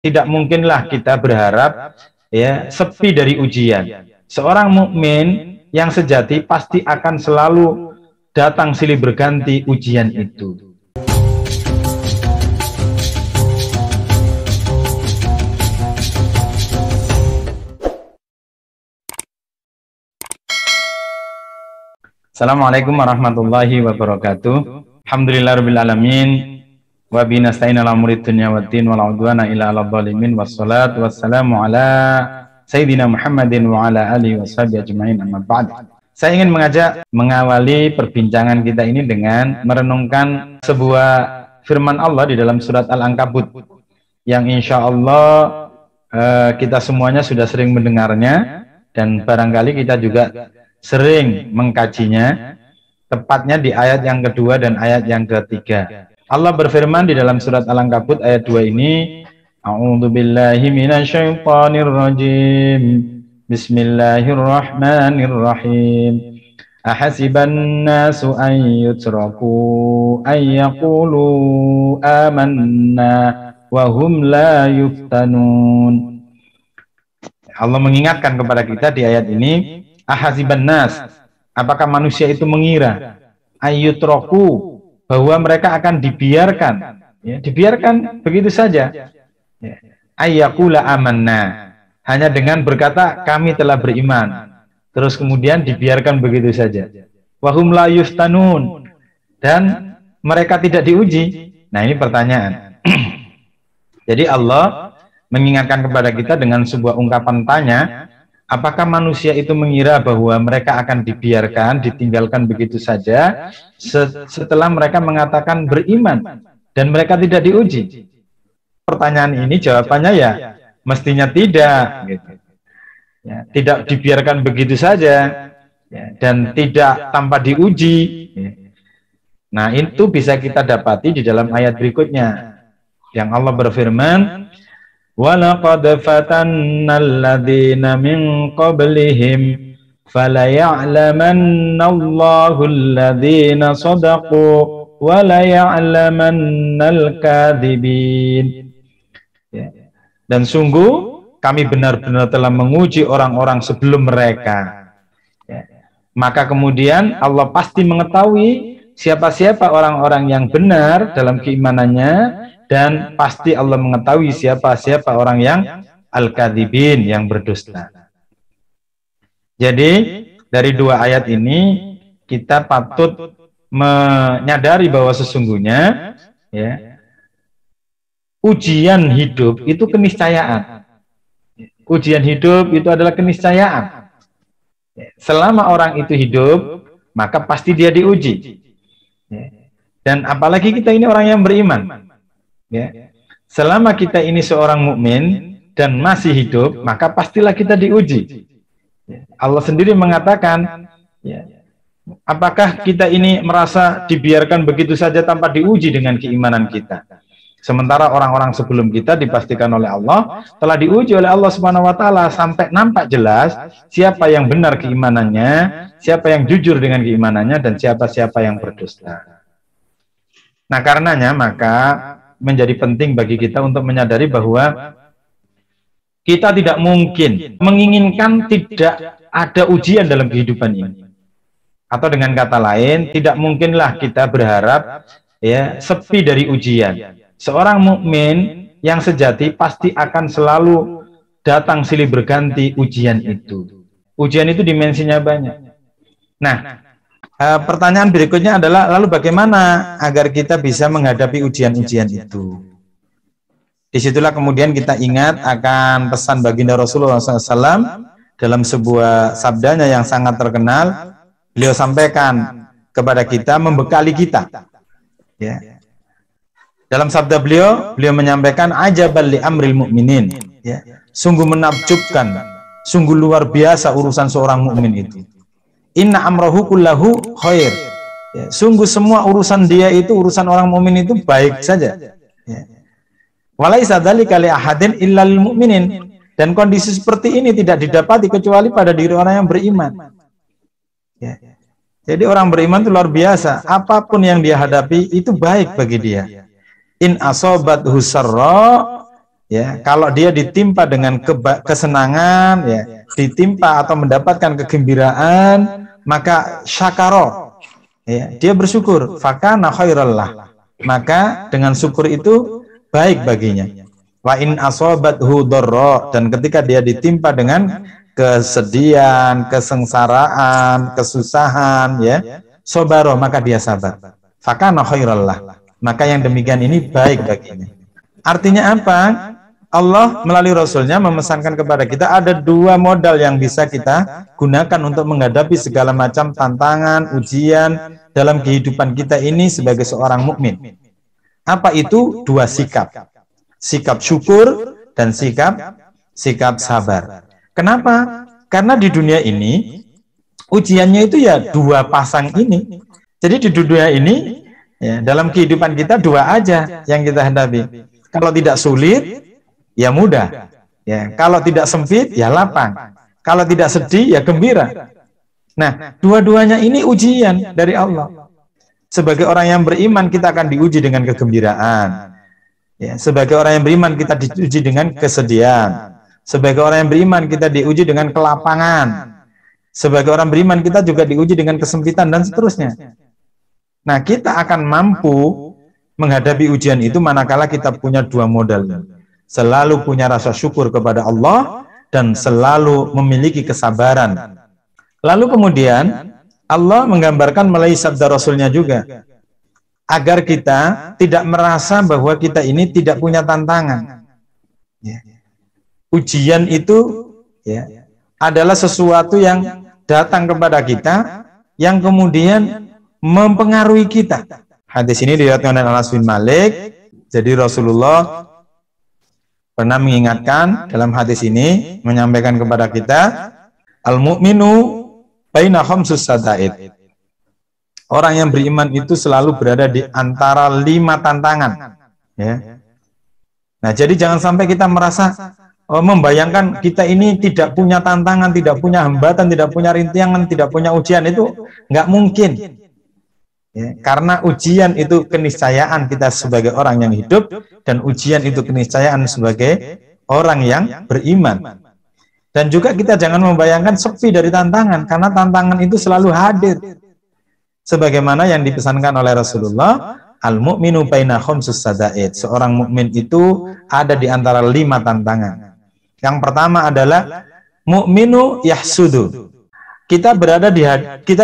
Tidak mungkinlah kita berharap ya sepi dari ujian. Seorang mukmin yang sejati pasti akan selalu datang silih berganti ujian itu. Assalamualaikum warahmatullahi wabarakatuh. Alhamdulillahirabbil alamin. Wa bi nasta'in ala umuri dunya waddin wal udwana illa 'alal zalimin wassalatu wassalamu ala sayyidina Muhammadin wa ala alihi washabihi ajmain amma ba'd. Saya ingin mengawali perbincangan kita ini dengan merenungkan sebuah firman Allah di dalam surat Al-Ankabut yang insya Allah kita semuanya sudah sering mendengarnya dan barangkali kita juga sering mengkajinya, tepatnya di ayat yang kedua dan ayat yang ketiga. Allah berfirman di dalam surat Al-Ankabut ayat 2 ini, A'udzubillahi minasyaitonir rajim. Bismillahirrahmanirrahim. Ahasiban nasu an yutraku an yaqulu amanna wa hum la yuftanun. Allah mengingatkan kepada kita di ayat ini, ahasiban nas, apakah manusia itu mengira ayyutraku, bahwa mereka akan dibiarkan, ya, dibiarkan begitu saja, ya. Ayyakula amanna, hanya dengan berkata kami telah beriman, terus kemudian dibiarkan begitu saja. Wahum la yuftanun, dan mereka tidak diuji. Nah, ini pertanyaan. Jadi Allah mengingatkan kepada kita dengan sebuah ungkapan tanya, apakah manusia itu mengira bahwa mereka akan dibiarkan, ditinggalkan begitu saja setelah mereka mengatakan beriman dan mereka tidak diuji? Pertanyaan ini jawabannya ya mestinya tidak, gitu. Ya, tidak dibiarkan begitu saja, ya, dan tidak tanpa diuji. Ya. Nah, itu bisa kita dapati di dalam ayat berikutnya yang Allah berfirman, وَلَقَدْ فَتَنَّا الَّذِينَ مِنْ قَبْلِهِمْ فَلَيَعْلَمَنَّ اللَّهُ الَّذِينَ صَدَقُوا وَلَيَعْلَمَنَّ الْكَاذِبِينَ. Dan sungguh kami benar-benar telah menguji orang-orang sebelum mereka. Maka kemudian Allah pasti mengetahui siapa-siapa orang-orang yang benar dalam keimanannya, dan pasti Allah mengetahui siapa-siapa orang yang al-kadzibin, yang berdusta. Jadi dari dua ayat ini kita patut menyadari bahwa sesungguhnya, ya, ujian hidup itu keniscayaan. Ujian hidup itu adalah keniscayaan. Selama orang itu hidup, maka pasti dia diuji. Dan apalagi kita ini orang yang beriman. Ya. Selama kita ini seorang mukmin dan masih hidup, maka pastilah kita diuji. Allah sendiri mengatakan, ya, apakah kita ini merasa dibiarkan begitu saja tanpa diuji dengan keimanan kita? Sementara orang-orang sebelum kita dipastikan oleh Allah telah diuji oleh Allah Subhanahu wa taala sampai nampak jelas siapa yang benar keimanannya, siapa yang jujur dengan keimanannya, dan siapa-siapa yang berdusta. Nah, karenanya maka menjadi penting bagi kita untuk menyadari bahwa kita tidak mungkin menginginkan tidak ada ujian dalam kehidupan ini. Atau dengan kata lain, tidak mungkinlah kita berharap ya sepi dari ujian. Seorang mukmin yang sejati pasti akan selalu datang silih berganti ujian itu. Ujian itu dimensinya banyak. Nah, pertanyaan berikutnya adalah, lalu bagaimana agar kita bisa menghadapi ujian-ujian itu? Disitulah kemudian kita ingat akan pesan baginda Rasulullah SAW dalam sebuah sabdanya yang sangat terkenal. Beliau sampaikan kepada kita, membekali kita. Ya. Dalam sabda beliau menyampaikan, ajabal li amril mu'minin. Ya. Sungguh menakjubkan, sungguh luar biasa urusan seorang mukmin itu. Inna amrohu kullahu khair. Ya, sungguh semua urusan dia itu, urusan orang mukmin itu baik saja. Ya. Walaisa dzalika li ahadin illa lil mu'minin. Dan kondisi seperti ini tidak didapati kecuali pada diri orang yang beriman. Ya. Jadi orang beriman itu luar biasa. Apapun yang dia hadapi itu baik bagi dia. In asobat husarra Ya, kalau dia ditimpa dengan kesenangan, ya, ditimpa atau mendapatkan kegembiraan, maka syakaro, ya, dia bersyukur, fakana khairallah, maka dengan syukur itu baik baginya. Wa in asobathu dharra, dan ketika dia ditimpa dengan kesedihan, kesengsaraan, kesusahan, ya, sobaro, maka dia sabar. Fakana khairallah, maka yang demikian ini baik baginya. Artinya apa? Allah melalui Rasulnya memesankan kepada kita ada dua modal yang bisa kita gunakan untuk menghadapi segala macam tantangan, ujian dalam kehidupan kita ini sebagai seorang mukmin. Apa itu? Dua sikap. Sikap syukur dan sikap sabar. Kenapa? Karena di dunia ini ujiannya itu ya dua pasang ini. Jadi di dunia ini, ya, dalam kehidupan kita dua aja yang kita hadapi. Kalau tidak sulit, ya mudah. Ya, kalau tidak sempit, ya lapang. Kalau tidak sedih, ya gembira. Nah, dua-duanya ini ujian dari Allah. Sebagai orang yang beriman, kita akan diuji dengan kegembiraan. Ya, sebagai orang yang beriman, kita diuji dengan kesedihan. Sebagai orang yang beriman, kita diuji dengan kelapangan. Sebagai orang beriman, kita juga diuji dengan kesempitan dan seterusnya. Nah, kita akan mampu menghadapi ujian itu manakala kita punya dua modal. Selalu punya rasa syukur kepada Allah dan selalu memiliki kesabaran. Lalu kemudian Allah menggambarkan melalui sabda Rasulnya juga, agar kita tidak merasa bahwa kita ini tidak punya tantangan. Ya. Ujian itu, ya, adalah sesuatu yang datang kepada kita yang kemudian mempengaruhi kita. Hadis ini diriwayatkan oleh Anas bin Malik. Jadi Rasulullah pernah mengingatkan dalam hadis ini, menyampaikan kepada kita, al-mu'minu baina khamsus sadaid. Orang yang beriman itu selalu berada di antara 5 tantangan. Ya. Nah, jadi jangan sampai kita merasa membayangkan kita ini tidak punya tantangan, tidak punya hambatan, tidak punya rintangan, tidak punya ujian, itu nggak mungkin. Ya, karena ujian itu keniscayaan kita sebagai orang yang hidup, dan ujian itu keniscayaan sebagai orang yang beriman. Dan juga kita jangan membayangkan sepi dari tantangan, karena tantangan itu selalu hadir. Sebagaimana yang dipesankan oleh Rasulullah, al-mu'minu baina khamsus sadaid. Seorang mukmin itu ada di antara 5 tantangan. Yang pertama adalah mu'minu yahsudu. Kita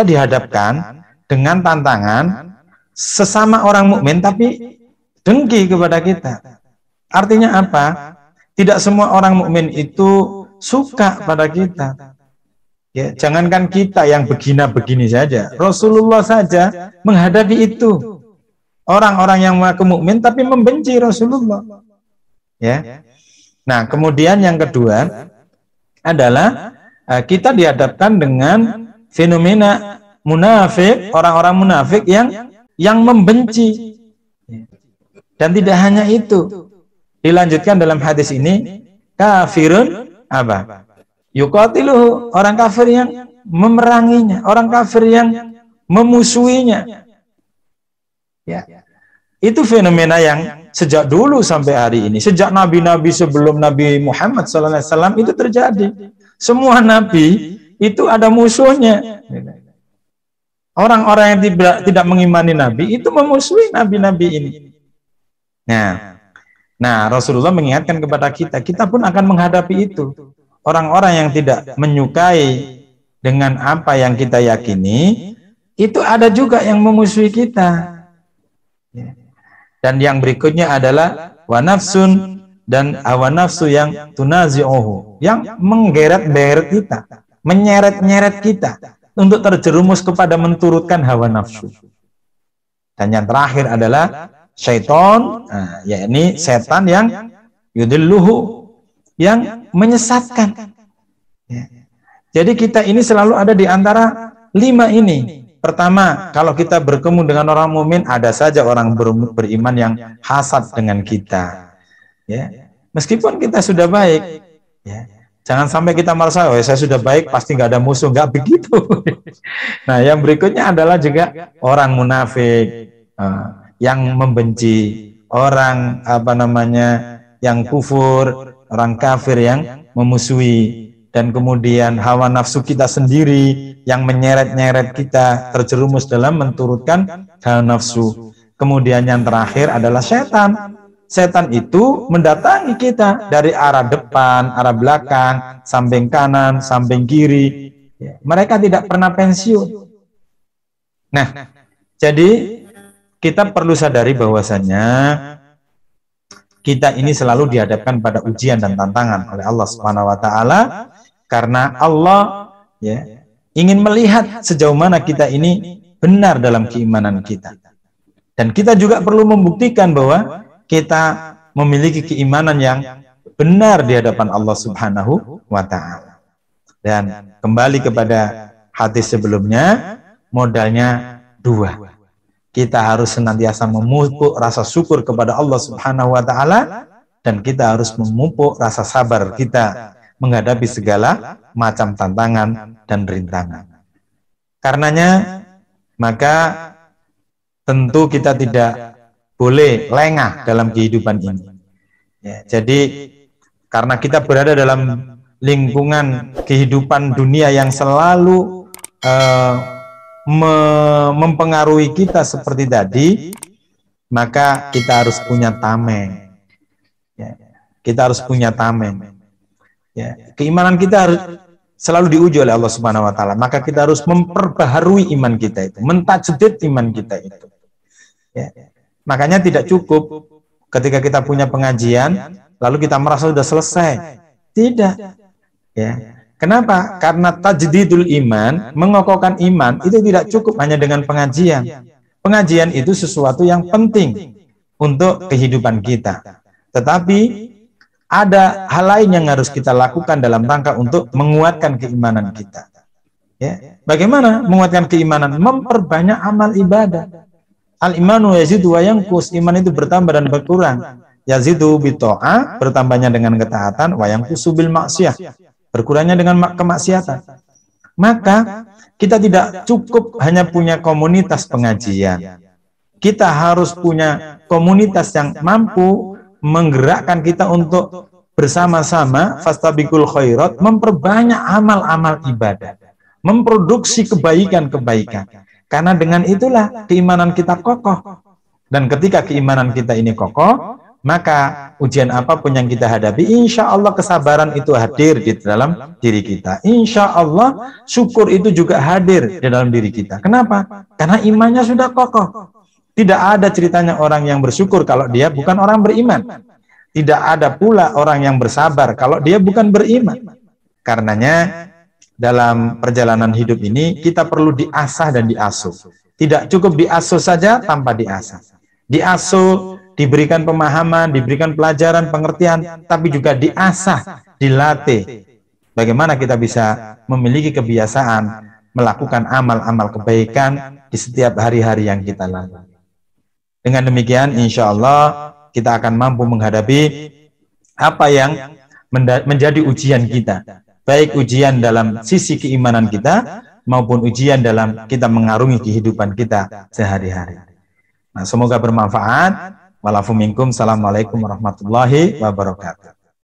dihadapkan dengan tantangan sesama orang mukmin tapi dengki kepada kita. Artinya apa? Tidak semua orang mukmin itu suka pada kita. Ya, jangankan kita yang begini saja, Rasulullah saja menghadapi itu. Orang-orang yang mengaku mukmin tapi membenci Rasulullah. Ya. Nah, kemudian yang kedua adalah kita dihadapkan dengan fenomena munafik, orang-orang munafik yang membenci. Dan tidak hanya itu. Dilanjutkan dalam hadis ini, kafirun apa? Yuqatiluhu, orang kafir yang memeranginya, orang kafir yang memusuhinya. Ya. Itu fenomena yang sejak dulu sampai hari ini, sejak nabi-nabi sebelum Nabi Muhammad SAW itu terjadi. Semua nabi itu ada musuhnya. Orang-orang yang tidak mengimani nabi itu memusuhi nabi-nabi ini. Nah, Rasulullah mengingatkan kepada kita, kita pun akan menghadapi itu. Orang-orang yang tidak menyukai dengan apa yang kita yakini, itu ada juga yang memusuhi kita. Dan yang berikutnya adalah wa nafsun, dan hawa nafsu yang tunazi'uhu, yang menggeret-geret kita, menyeret-nyeret kita untuk terjerumus kepada menturutkan hawa nafsu. Dan yang terakhir adalah syaitan, yakni setan yang yudilluhu, yang menyesatkan. Ya. Jadi kita ini selalu ada di antara 5 ini. Pertama, kalau kita bertemu dengan orang mukmin, ada saja orang beriman yang hasad dengan kita. Ya. Meskipun kita sudah baik, ya. Jangan sampai kita merasa, oh saya sudah baik, pasti nggak ada musuh. Nggak begitu. Nah, yang berikutnya adalah juga orang munafik, yang membenci, orang yang kufur, orang kafir yang memusuhi, dan kemudian hawa nafsu kita sendiri yang menyeret-nyeret kita terjerumus dalam menturutkan hawa nafsu. Kemudian yang terakhir adalah setan. Setan itu mendatangi kita dari arah depan, arah belakang, samping kanan, samping kiri. Mereka tidak pernah pensiun. Nah, jadi kita perlu sadari bahwasannya kita ini selalu dihadapkan pada ujian dan tantangan oleh Allah Subhanahu wa taala, karena Allah ingin melihat sejauh mana kita ini benar dalam keimanan kita. Dan kita juga perlu membuktikan bahwa kita memiliki keimanan yang benar di hadapan Allah Subhanahu wa taala. Dan kembali kepada hadis sebelumnya, modalnya dua. Kita harus senantiasa memupuk rasa syukur kepada Allah Subhanahu wa taala, dan kita harus memupuk rasa sabar kita menghadapi segala macam tantangan dan rintangan. Karenanya maka tentu kita tidak boleh lengah dalam kehidupan ini. Jadi karena kita berada dalam lingkungan kehidupan dunia yang selalu mempengaruhi kita seperti tadi, maka kita harus punya tameng. Kita harus punya tameng. Keimanan kita harus selalu diuji oleh Allah Subhanahu wa taala. Maka kita harus memperbaharui iman kita itu, mentajdid iman kita itu. Makanya tidak cukup ketika kita punya pengajian lalu kita merasa sudah selesai. Tidak. Kenapa? Karena tajdidul iman, mengokohkan iman itu tidak cukup hanya dengan pengajian. Pengajian itu sesuatu yang penting untuk kehidupan kita. Tetapi ada hal lain yang harus kita lakukan dalam rangka untuk menguatkan keimanan kita. Bagaimana menguatkan keimanan? Memperbanyak amal ibadah. Al-imanu yazidu wa yanqus, iman itu bertambah dan berkurang. Yazidu bita'ah, bertambahnya dengan ketaatan, wa yanqusu bil maksiyah, berkurangnya dengan kemaksiatan. Maka kita tidak cukup hanya punya komunitas pengajian. Kita harus punya komunitas yang mampu menggerakkan kita untuk bersama-sama fastabiqul khairat, memperbanyak amal-amal ibadah, memproduksi kebaikan-kebaikan. Karena dengan itulah keimanan kita kokoh. Dan ketika keimanan kita ini kokoh, maka ujian apapun yang kita hadapi, insya Allah kesabaran itu hadir di dalam diri kita. Insya Allah syukur itu juga hadir di dalam diri kita. Kenapa? Karena imannya sudah kokoh. Tidak ada ceritanya orang yang bersyukur kalau dia bukan orang beriman. Tidak ada pula orang yang bersabar kalau dia bukan beriman. Karenanya dalam perjalanan hidup ini kita perlu diasah dan diasuh. Tidak cukup diasuh saja tanpa diasah. Diasuh, diberikan pemahaman, diberikan pelajaran, pengertian, tapi juga diasah, dilatih. Bagaimana kita bisa memiliki kebiasaan melakukan amal-amal kebaikan di setiap hari-hari yang kita lalui. Dengan demikian, insya Allah kita akan mampu menghadapi apa yang menjadi ujian kita. Baik ujian dalam sisi keimanan kita, maupun ujian dalam kita mengarungi kehidupan kita sehari-hari. Nah, semoga bermanfaat. Walafu minkum. Assalamualaikum warahmatullahi wabarakatuh.